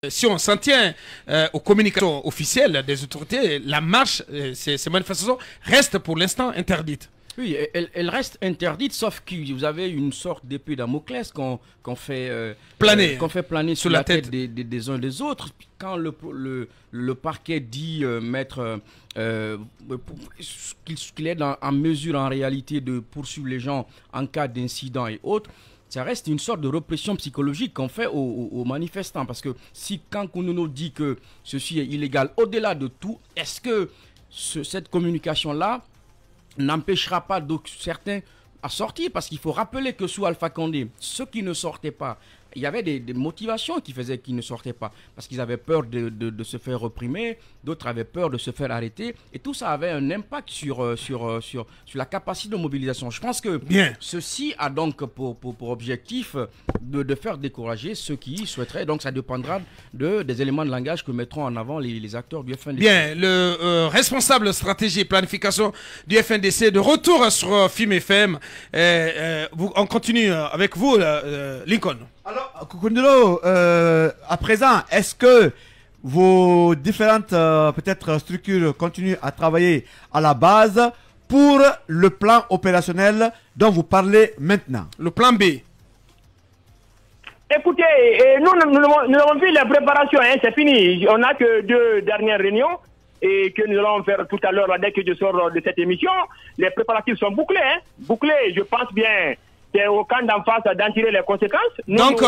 Si on s'en tient aux communications officielles des autorités, la marche, ces manifestations restent pour l'instant interdites. Oui, elle reste interdite, sauf que vous avez une sorte d'épée Damoclès qu'on fait planer sur la tête des uns des autres. Quand le parquet dit qu'il est en mesure en réalité de poursuivre les gens en cas d'incident et autres, ça reste une sorte de répression psychologique qu'on fait aux manifestants. Parce que si quand Kounono dit que ceci est illégal, au-delà de tout, est-ce que cette communication-là n'empêchera pas certains à sortir? Parce qu'il faut rappeler que sous Alpha Condé, ceux qui ne sortaient pas, il y avait des motivations qui faisaient qu'ils ne sortaient pas. Parce qu'ils avaient peur de se faire reprimer, d'autres avaient peur de se faire arrêter. Et tout ça avait un impact sur la capacité de mobilisation. Je pense que ceci a donc pour objectif de faire décourager ceux qui souhaiteraient. Donc ça dépendra des éléments de langage que mettront en avant les acteurs du FNDC. Bien, le responsable stratégie et planification du FNDC, de retour sur FIM FM. On continue avec vous, Lincoln. Alors, Kounono, à présent, est-ce que vos différentes peut-être structures continuent à travailler à la base pour le plan opérationnel dont vous parlez maintenant? Le plan B. Écoutez, nous avons fait les préparations, hein, c'est fini. On n'a que 2 dernières réunions et que nous allons faire tout à l'heure dès que je sors de cette émission. Les préparatifs sont bouclés, hein, bouclés, je pense bien. C'est au camp d'en face d'en tirer les conséquences. Donc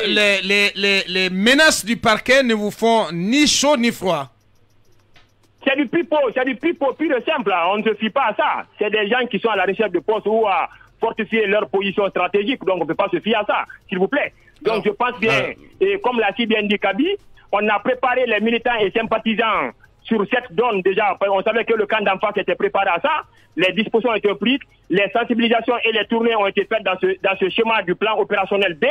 les menaces du parquet ne vous font ni chaud ni froid. C'est du pipeau pur et simple. On ne se fie pas à ça. C'est des gens qui sont à la recherche de postes ou à fortifier leur position stratégique. Donc on ne peut pas se fier à ça, s'il vous plaît. Donc je pense bien, et comme l'a si bien dit Kaby, on a préparé les militants et sympathisants sur cette zone déjà. On savait que le camp d'en face était préparé à ça. Les dispositions ont été prises, les sensibilisations et les tournées ont été faites dans ce schéma du plan opérationnel B.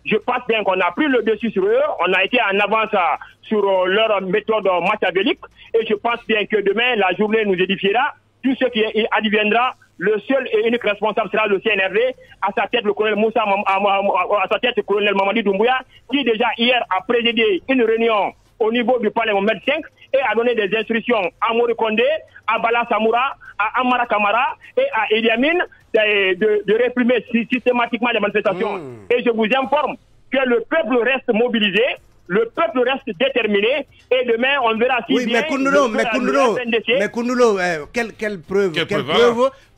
Je pense bien qu'on a pris le dessus sur eux, on a été en avance sur leur méthode machiavélique et je pense bien que demain, la journée nous édifiera. Tout ce qui adviendra, le seul et unique responsable sera le CNRD, à sa tête le colonel Moussa, à sa tête le colonel Mamadi Doumbouya, qui déjà hier a présidé une réunion au niveau du palais Mohamed V et a donné des instructions à Mori Kondé, à Bala Samoura, à Amara Kamara et à Idi Amin de réprimer systématiquement les manifestations. Et je vous informe que le peuple reste mobilisé, le peuple reste déterminé et demain on verra si oui, bien... Mais Kounono, quelle preuve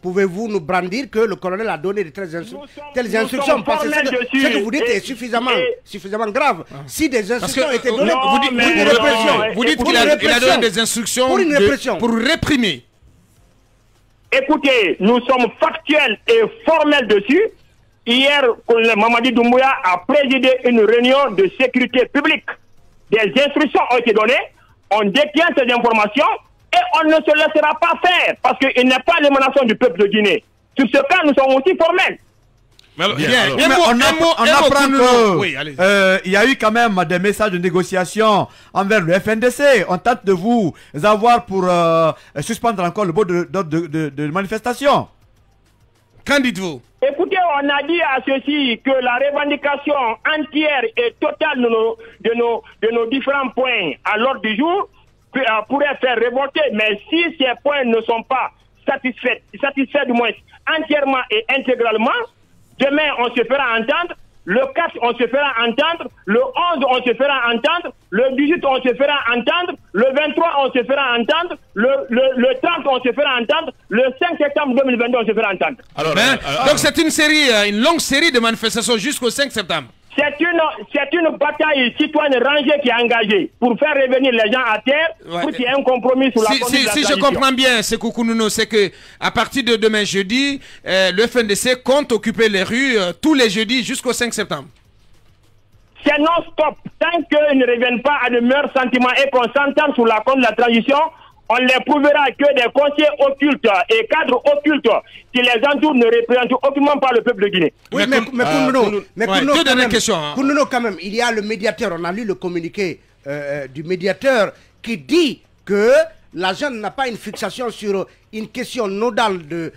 pouvez-vous nous brandir que le colonel a donné de telles instructions? Parce que ce que vous dites est suffisamment grave. Si des instructions étaient données pour une répression... Vous dites qu'il a donné des instructions pour réprimer. Écoutez, nous sommes factuels et formels dessus. Hier, le colonel Mamadi Doumbouya a présidé une réunion de sécurité publique. Des instructions ont été données, on détient ces informations et on ne se laissera pas faire parce qu'il n'est pas l'émanation du peuple de Guinée. Sur ce cas, nous sommes aussi formels. On apprend qu'il y a eu quand même des messages de négociation envers le FNDC. On tente de vous avoir pour suspendre encore le mot de manifestation. Qu'en dites-vous? Écoutez, on a dit à ceci que la revendication entière et totale de nos différents points à l'ordre du jour pourrait faire révolter. Mais si ces points ne sont pas satisfaits du moins entièrement et intégralement, demain on se fera entendre. Le 4, on se fera entendre. Le 11, on se fera entendre. Le 18, on se fera entendre. Le 23, on se fera entendre. Le 30, on se fera entendre. Le 5 septembre 2022, on se fera entendre. Donc c'est une longue série de manifestations jusqu'au 5 septembre. C'est une bataille citoyenne rangée qui est engagée pour faire revenir les gens à terre, pour qu'il y ait un compromis sur la conduite de la Si je comprends bien, c'est Kounono, c'est que à partir de demain jeudi, le FNDC compte occuper les rues tous les jeudis jusqu'au 5 septembre. C'est non-stop. Tant qu'ils ne reviennent pas à de meilleurs sentiments et qu'on s'entende sur la conduite de la transition, on les prouvera que des conseillers occultes et cadres occultes qui les entourent ne représentent aucunement pas le peuple de Guinée. Oui, mais Kounono, quand même, il y a le médiateur, on a lu le communiqué du médiateur qui dit que l'agent n'a pas une fixation sur une question nodale de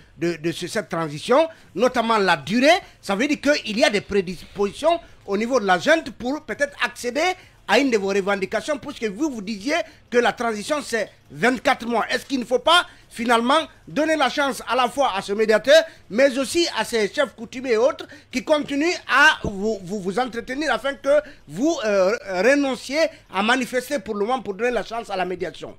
cette transition, notamment la durée. Ça veut dire qu'il y a des prédispositions au niveau de l'agent pour peut-être accéder à une de vos revendications, puisque vous disiez que la transition c'est 24 mois. Est-ce qu'il ne faut pas finalement donner la chance à la fois à ce médiateur, mais aussi à ces chefs coutumiers et autres qui continuent à vous entretenir afin que vous renonciez à manifester pour le moment pour donner la chance à la médiation?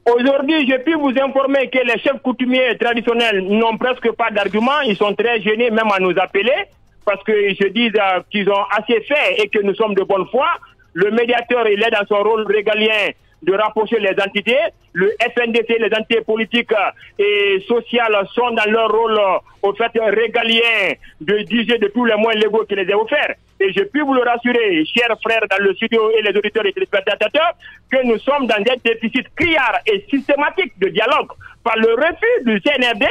Aujourd'hui, je puis vous informer que les chefs coutumiers traditionnels n'ont presque pas d'arguments. Ils sont très gênés même à nous appeler parce qu'ils se disent qu'ils ont assez fait et que nous sommes de bonne foi. Le médiateur, il est dans son rôle régalien de rapprocher les entités. Le FNDC, les entités politiques et sociales sont dans leur rôle au fait régalien de juger de tous les moyens légaux qui les est offerts. Et je puis vous le rassurer, chers frères dans le studio et les auditeurs et téléspectateurs, que nous sommes dans un déficit criard et systématique de dialogue par le refus du CNRD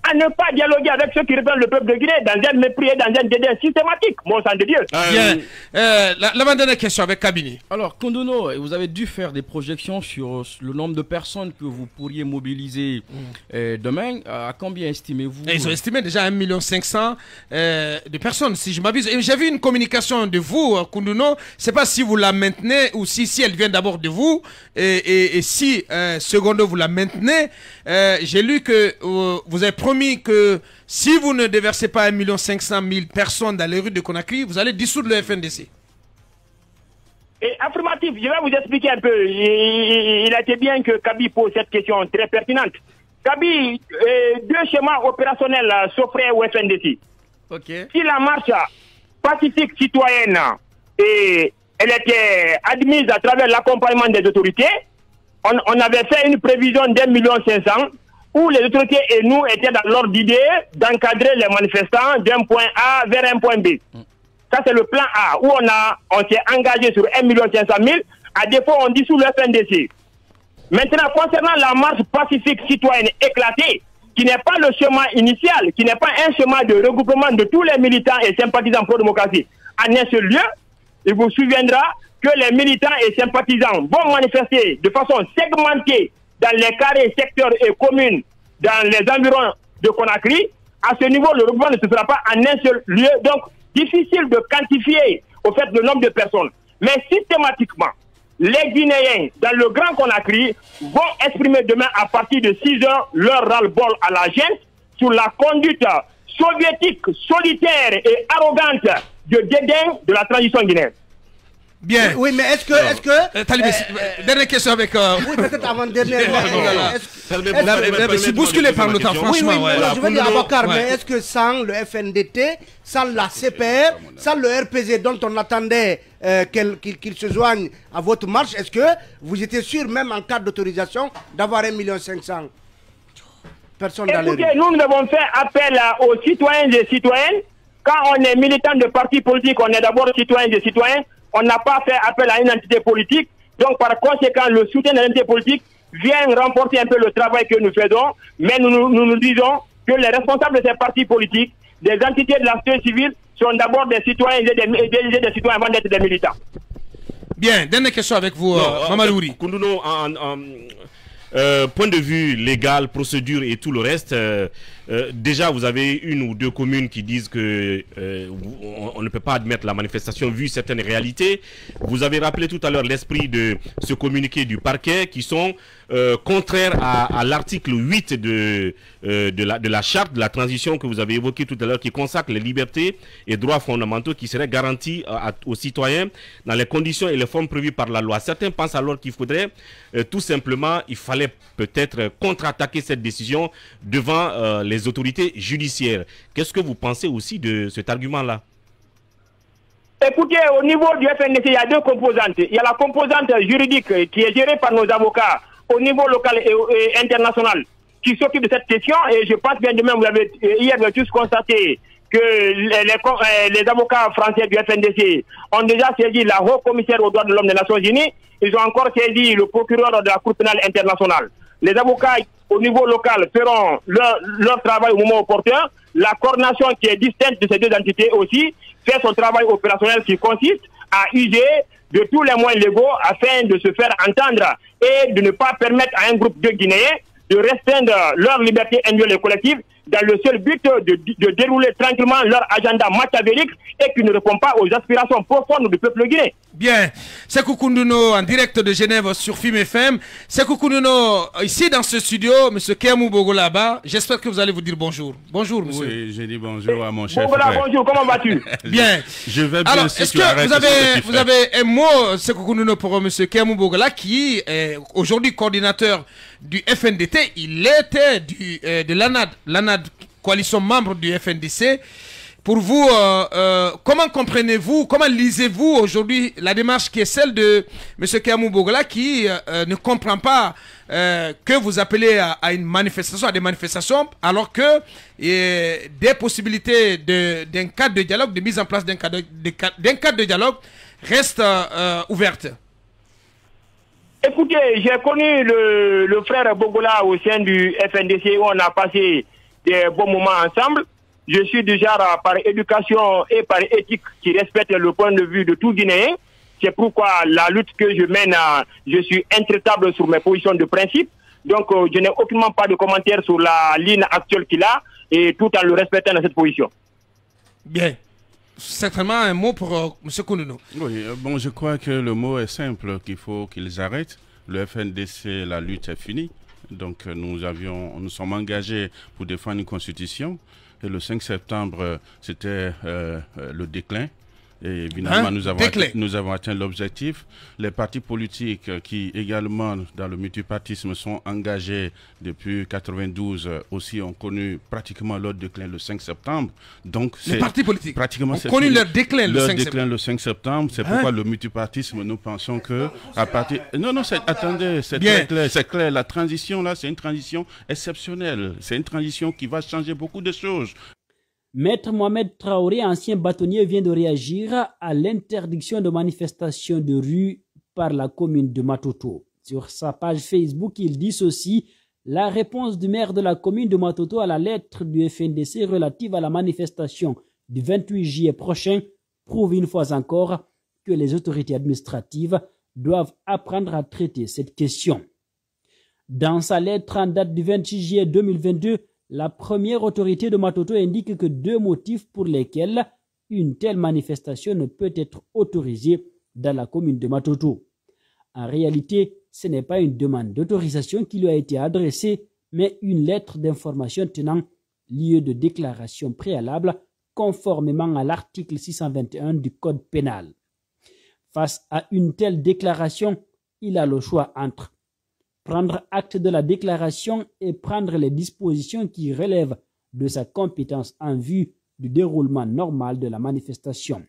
à ne pas dialoguer avec ceux qui représentent le peuple de Guinée dans un mépris et dans un dédain systématique. Mon sang de Dieu. Bien. La dernière question avec Kabini. Alors, Kondono, vous avez dû faire des projections sur le nombre de personnes que vous pourriez mobiliser demain. À combien estimez-vous? Ils ont estimé déjà 1,5 million de personnes, si je m'abuse. J'ai vu une communication de vous, Kondono. Je ne sais pas si vous la maintenez ou si elle vient d'abord de vous. Et si, secondo, vous la maintenez. J'ai lu que vous avez promis que si vous ne déversez pas 1,5 million de personnes dans les rues de Conakry, vous allez dissoudre le FNDC. Et affirmatif, je vais vous expliquer un peu. Il a été bien que Kaby pose cette question très pertinente. Kaby, 2 schémas opérationnels s'offraient au FNDC. Okay. Si la marche pacifique citoyenne et elle était admise à travers l'accompagnement des autorités, on avait fait une prévision d'1,5 million où les autorités et nous étaient dans l'ordre d'idée d'encadrer les manifestants d'un point A vers un point B. Ça, c'est le plan A, où on s'est engagé sur 1,5 million. À défaut, on dissout le FNDC. Maintenant, concernant la marche pacifique citoyenne éclatée, qui n'est pas le chemin initial, qui n'est pas un chemin de regroupement de tous les militants et sympathisants pro-démocratie en un seul lieu, il vous souviendra que les militants et sympathisants vont manifester de façon segmentée dans les carrés, secteurs et communes dans les environs de Conakry. À ce niveau, le regroupement ne se fera pas en un seul lieu, donc difficile de quantifier au fait le nombre de personnes. Mais systématiquement, les Guinéens dans le Grand Conakry vont exprimer demain à partir de 6 heures leur ras-le-bol à la gêne sur la conduite soviétique, solitaire et arrogante de dédain de la transition guinéenne. Bien. Oui, mais est-ce que... dernière question avec... Oui, peut-être avant-dernière. Je suis bousculé par le temps, franchement. Oui, je veux dire, Abakar, mais est-ce que sans le FNDT, sans la CPR, sans le RPZ dont on attendait qu'il se joigne à votre marche, est-ce que vous étiez sûr, même en cas d'autorisation, d'avoir 1,5 million personnes dans les rues? Écoutez, nous avons fait appel aux citoyens et citoyennes. Quand on est militant de partis politiques, on est d'abord citoyens et citoyens. On n'a pas fait appel à une entité politique. Donc, par conséquent, le soutien de l'entité politique vient renforcer un peu le travail que nous faisons. Mais nous disons que les responsables de ces partis politiques, des entités de la société civile, sont d'abord des citoyens et des citoyens avant d'être des militants. Bien, dernière question avec vous, Mamalouri. Kondono, point de vue légal, procédure et tout le reste, déjà vous avez une ou deux communes qui disent que on ne peut pas admettre la manifestation vu certaines réalités. Vous avez rappelé tout à l'heure l'esprit de ce communiqué du parquet qui sont contraires à l'article 8 de la charte de la transition que vous avez évoqué tout à l'heure, qui consacre les libertés et droits fondamentaux qui seraient garantis aux citoyens dans les conditions et les formes prévues par la loi. Certains pensent alors qu'il faudrait tout simplement, il fallait peut-être contre-attaquer cette décision devant les autorités judiciaires. Qu'est-ce que vous pensez aussi de cet argument-là? Écoutez, au niveau du FNDC, il y a deux composantes. Il y a la composante juridique qui est gérée par nos avocats au niveau local et international qui s'occupe de cette question. Et je pense bien demain, hier, vous avez tous constaté que les avocats français du FNDC ont déjà saisi la haut-commissaire aux droits de l'homme des Nations Unies. Ils ont encore saisi le procureur de la Cour pénale internationale. Les avocats au niveau local feront leur travail au moment opportun. La coordination qui est distincte de ces deux entités aussi fait son travail opérationnel qui consiste à user de tous les moyens légaux afin de se faire entendre et de ne pas permettre à un groupe de Guinéens de restreindre leur liberté individuelle et collective dans le seul but de dérouler tranquillement leur agenda machiavélique et qui ne répond pas aux aspirations profondes du peuple guinéen. Bien, c'est Koukoundouno en direct de Genève sur FIM FM. C'est Koukoundouno ici dans ce studio, monsieur Kéamou Bogo là-bas. J'espère que vous allez vous dire bonjour. Bonjour, monsieur. Oui, j'ai dit bonjour à mon chef. Bogola, bonjour, comment vas-tu? Bien. Je vais bien. Alors, est-ce que vous avez un mot, c'est Koukoundouno, pour monsieur Kéamou Bogo là, qui est aujourd'hui coordinateur du FNDT. Il était de l'ANAD, coalition membre du FNDC. Pour vous, comment comprenez-vous, comment lisez-vous aujourd'hui la démarche qui est celle de M. Kéamou Bogola qui ne comprend pas que vous appelez à une manifestation, à des manifestations, alors que des possibilités d'un cadre de dialogue, de mise en place d'un cadre de dialogue restent ouvertes? Écoutez, j'ai connu le frère Bogola au sein du FNDC où on a passé des bons moments ensemble. Je suis du genre par éducation et par éthique qui respecte le point de vue de tout Guinéen. C'est pourquoi la lutte que je mène, je suis intraitable sur mes positions de principe. Donc, je n'ai aucunement pas de commentaires sur la ligne actuelle qu'il a, et tout en le respectant dans cette position. Bien. Certainement un mot pour M. Koundouno. Oui, bon, je crois que le mot est simple, qu'il faut qu'ils arrêtent. Le FNDC, la lutte est finie. Donc, nous sommes engagés pour défendre une constitution. Et le 5 septembre, c'était le déclin. Et évidemment, nous avons atteint l'objectif. Les partis politiques qui également, dans le multipartisme, sont engagés depuis 92 aussi ont connu pratiquement leur déclin le 5 septembre. Donc, les partis politiques pratiquement ont connu leur déclin le 5 septembre. C'est pourquoi le multipartisme, nous pensons que à partir... Non, attendez, c'est très clair. C'est clair, la transition là, c'est une transition exceptionnelle. C'est une transition qui va changer beaucoup de choses. Maître Mohamed Traoré, ancien bâtonnier, vient de réagir à l'interdiction de manifestation de rue par la commune de Matoto. Sur sa page Facebook, il dit ceci: la réponse du maire de la commune de Matoto à la lettre du FNDC relative à la manifestation du 28 juillet prochain prouve une fois encore que les autorités administratives doivent apprendre à traiter cette question. Dans sa lettre en date du 26 juillet 2022, la première autorité de Matoto indique que 2 motifs pour lesquels une telle manifestation ne peut être autorisée dans la commune de Matoto. En réalité, ce n'est pas une demande d'autorisation qui lui a été adressée, mais une lettre d'information tenant lieu de déclaration préalable conformément à l'article 621 du Code pénal. Face à une telle déclaration, il a le choix entre prendre acte de la déclaration et prendre les dispositions qui relèvent de sa compétence en vue du déroulement normal de la manifestation.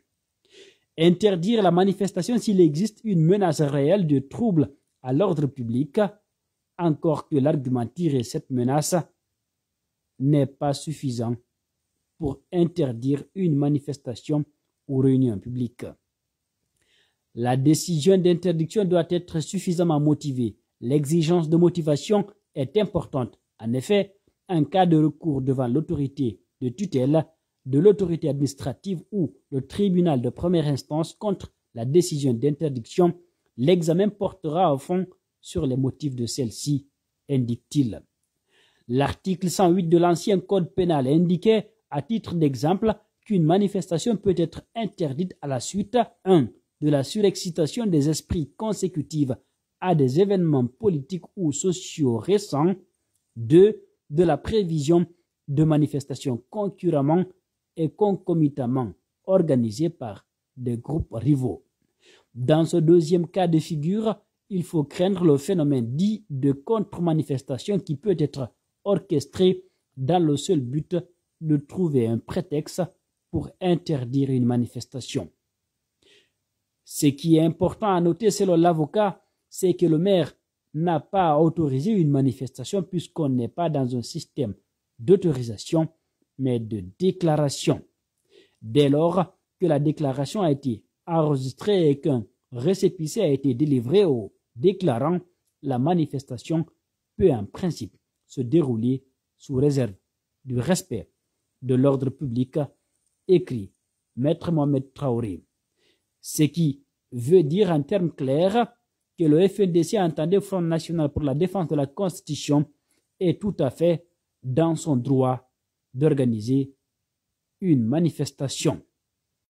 Interdire la manifestation s'il existe une menace réelle de trouble à l'ordre public, encore que l'argument tiré cette menace n'est pas suffisant pour interdire une manifestation ou réunion publique. La décision d'interdiction doit être suffisamment motivée. L'exigence de motivation est importante. En effet, en cas de recours devant l'autorité de tutelle, de l'autorité administrative ou le tribunal de première instance contre la décision d'interdiction, l'examen portera au fond sur les motifs de celle-ci, indique-t-il. L'article 108 de l'ancien code pénal indiquait, à titre d'exemple, qu'une manifestation peut être interdite à la suite 1. de la surexcitation des esprits consécutive à des événements politiques ou sociaux récents, 2. de la prévision de manifestations concurremment et concomitamment organisées par des groupes rivaux. Dans ce deuxième cas de figure, il faut craindre le phénomène dit de contre-manifestation qui peut être orchestré dans le seul but de trouver un prétexte pour interdire une manifestation. Ce qui est important à noter selon l'avocat, c'est que le maire n'a pas autorisé une manifestation puisqu'on n'est pas dans un système d'autorisation, mais de déclaration. Dès lors que la déclaration a été enregistrée et qu'un récépissé a été délivré au déclarant, la manifestation peut en principe se dérouler sous réserve du respect de l'ordre public, écrit Maître Mohamed Traoré. Ce qui veut dire en termes clairs que le FNDC entendait Front National pour la défense de la Constitution est tout à fait dans son droit d'organiser une manifestation.